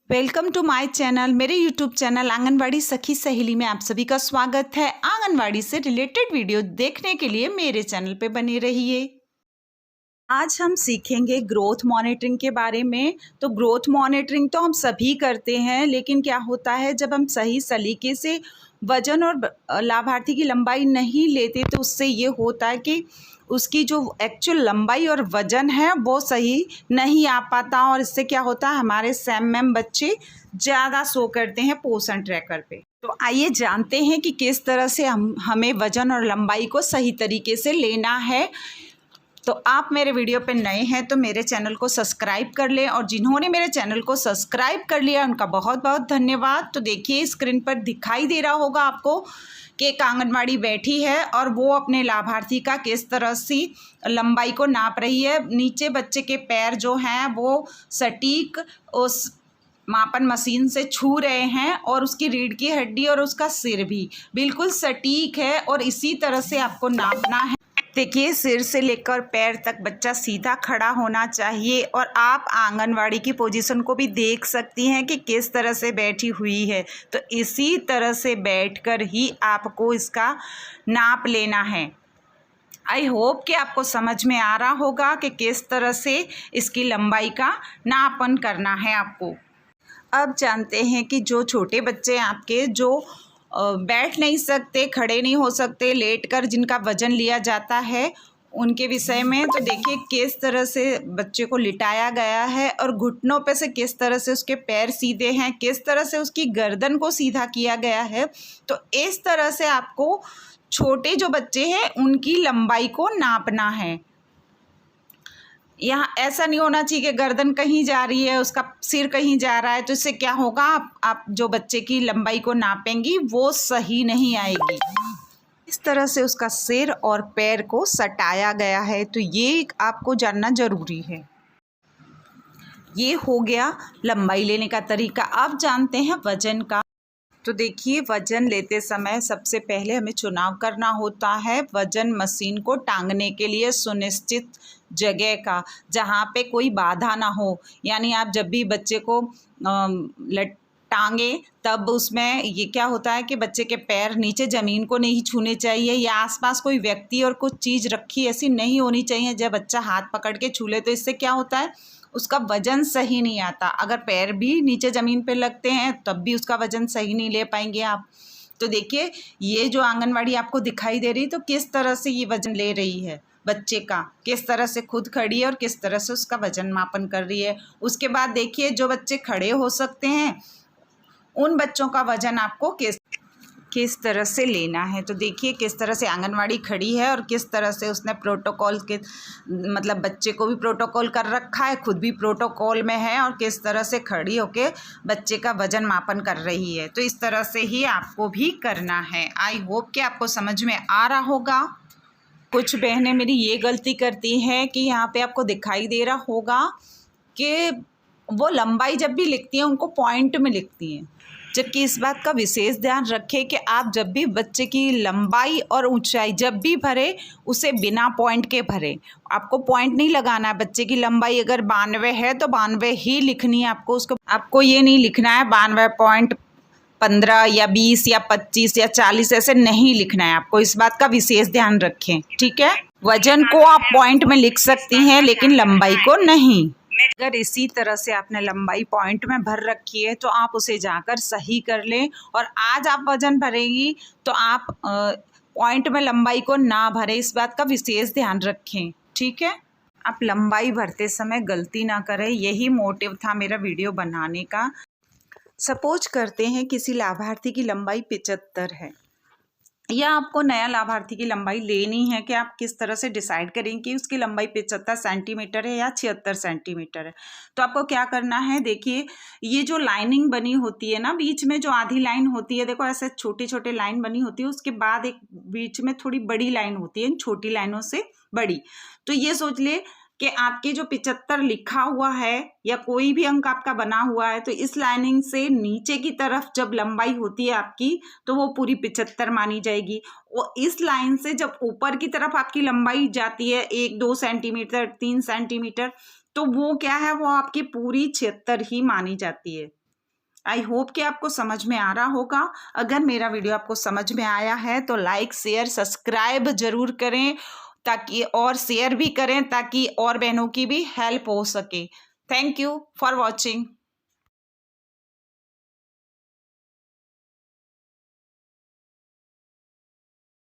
Welcome to my channel. मेरे YouTube channel Anganwadi Sakhi Saheli में आप सभी का स्वागत है। आंगनवाड़ी से रिलेटेड वीडियो देखने के लिए मेरे चैनल पे बने रहिए। आज हम सीखेंगे ग्रोथ मॉनिटरिंग के बारे में। तो ग्रोथ मॉनिटरिंग तो हम सभी करते हैं, लेकिन क्या होता है जब हम सही सलीके से वजन और लाभार्थी की लंबाई नहीं लेते तो उससे ये होता है कि उसकी जो एक्चुअल लंबाई और वजन है वो सही नहीं आ पाता, और इससे क्या होता है हमारे सैम मैम बच्चे ज़्यादा शो करते हैं पोषण ट्रैकर पे। तो आइए जानते हैं कि किस तरह से हमें वजन और लंबाई को सही तरीके से लेना है। तो आप मेरे वीडियो पे नए हैं तो मेरे चैनल को सब्सक्राइब कर लें, और जिन्होंने मेरे चैनल को सब्सक्राइब कर लिया उनका बहुत बहुत धन्यवाद। तो देखिए स्क्रीन पर दिखाई दे रहा होगा आपको कि एक आंगनवाड़ी बैठी है और वो अपने लाभार्थी का किस तरह से लंबाई को नाप रही है। नीचे बच्चे के पैर जो हैं वो सटीक उस मापन मशीन से छू रहे हैं, और उसकी रीढ़ की हड्डी और उसका सिर भी बिल्कुल सटीक है, और इसी तरह से आपको नापना है। देखिए सिर से लेकर पैर तक बच्चा सीधा खड़ा होना चाहिए, और आप आंगनवाड़ी की पोजीशन को भी देख सकती हैं कि किस तरह से बैठी हुई है। तो इसी तरह से बैठकर ही आपको इसका नाप लेना है। आई होप कि आपको समझ में आ रहा होगा कि किस तरह से इसकी लंबाई का नापन करना है आपको। अब जानते हैं कि जो छोटे बच्चे आपके जो बैठ नहीं सकते, खड़े नहीं हो सकते, लेटकर जिनका वज़न लिया जाता है उनके विषय में। तो देखिए किस तरह से बच्चे को लिटाया गया है, और घुटनों पे से किस तरह से उसके पैर सीधे हैं, किस तरह से उसकी गर्दन को सीधा किया गया है। तो इस तरह से आपको छोटे जो बच्चे हैं उनकी लंबाई को नापना है। यहाँ ऐसा नहीं होना चाहिए कि गर्दन कहीं जा रही है, उसका सिर कहीं जा रहा है। तो इससे क्या होगा, आप जो बच्चे की लंबाई को नापेंगी वो सही नहीं आएगी। इस तरह से उसका सिर और पैर को सटाया गया है, तो ये आपको जानना ज़रूरी है। ये हो गया लंबाई लेने का तरीका। अब जानते हैं वजन का। तो देखिए वज़न लेते समय सबसे पहले हमें चुनाव करना होता है वज़न मशीन को टांगने के लिए सुनिश्चित जगह का, जहाँ पे कोई बाधा ना हो। यानी आप जब भी बच्चे को टांगे तब उसमें ये क्या होता है कि बच्चे के पैर नीचे ज़मीन को नहीं छूने चाहिए, या आसपास कोई व्यक्ति और कुछ चीज़ रखी ऐसी नहीं होनी चाहिए जब बच्चा हाथ पकड़ के छू ले। तो इससे क्या होता है उसका वज़न सही नहीं आता। अगर पैर भी नीचे ज़मीन पे लगते हैं तब भी उसका वज़न सही नहीं ले पाएंगे आप। तो देखिए ये जो आंगनवाड़ी आपको दिखाई दे रही तो किस तरह से ये वज़न ले रही है बच्चे का, किस तरह से खुद खड़ी है और किस तरह से उसका वज़न मापन कर रही है। उसके बाद देखिए जो बच्चे खड़े हो सकते हैं उन बच्चों का वज़न आपको किस तरह से लेना है। तो देखिए किस तरह से आंगनवाड़ी खड़ी है और किस तरह से उसने प्रोटोकॉल के मतलब बच्चे को भी प्रोटोकॉल कर रखा है, खुद भी प्रोटोकॉल में है, और किस तरह से खड़ी होके बच्चे का वज़न मापन कर रही है। तो इस तरह से ही आपको भी करना है। आई होप कि आपको समझ में आ रहा होगा। कुछ बहनें मेरी ये गलती करती हैं कि यहाँ पे आपको दिखाई दे रहा होगा कि वो लंबाई जब भी लिखती हैं उनको पॉइंट में लिखती हैं, जबकि इस बात का विशेष ध्यान रखें कि आप जब भी बच्चे की लंबाई और ऊंचाई जब भी भरें उसे बिना पॉइंट के भरें। आपको पॉइंट नहीं लगाना है। बच्चे की लंबाई अगर 92 है तो 92 ही लिखनी है आपको ये नहीं लिखना है 92.15 या 20 या 25 या 40, ऐसे नहीं लिखना है आपको। इस बात का विशेष ध्यान रखें, ठीक है। वजन को आप पॉइंट में लिख सकती हैं लेकिन लंबाई को नहीं। अगर इसी तरह से आपने लंबाई पॉइंट में भर रखी है तो आप उसे जाकर सही कर लें, और आज आप वजन भरेंगी तो आप पॉइंट में लंबाई को ना भरें। इस बात का विशेष ध्यान रखें, ठीक है। आप लंबाई भरते समय गलती ना करें, यही मोटिव था मेरा वीडियो बनाने का। सपोज करते हैं किसी लाभार्थी की लंबाई 75 है, या आपको नया लाभार्थी की लंबाई लेनी है, कि आप किस तरह से डिसाइड करें कि उसकी लंबाई 75 सेंटीमीटर है या 76 सेंटीमीटर है। तो आपको क्या करना है, देखिए ये जो लाइनिंग बनी होती है ना, बीच में जो आधी लाइन होती है, देखो ऐसे छोटे छोटे लाइन बनी होती है, उसके बाद एक बीच में थोड़ी बड़ी लाइन होती है, इन छोटी लाइनों से बड़ी। तो ये सोच ले कि आपके जो 75 लिखा हुआ है या कोई भी अंक आपका बना हुआ है, तो इस लाइनिंग से नीचे की तरफ जब लंबाई होती है आपकी तो वो पूरी 75 मानी जाएगी। और इस लाइन से जब ऊपर की तरफ आपकी लंबाई जाती है 1-2 सेंटीमीटर 3 सेंटीमीटर, तो वो क्या है, वो आपकी पूरी 76 ही मानी जाती है। आई होप कि आपको समझ में आ रहा होगा। अगर मेरा वीडियो आपको समझ में आया है तो लाइक शेयर सब्सक्राइब ज़रूर करें, ताकि और शेयर भी करें ताकि और बहनों की भी हेल्प हो सके। Thank you for watching.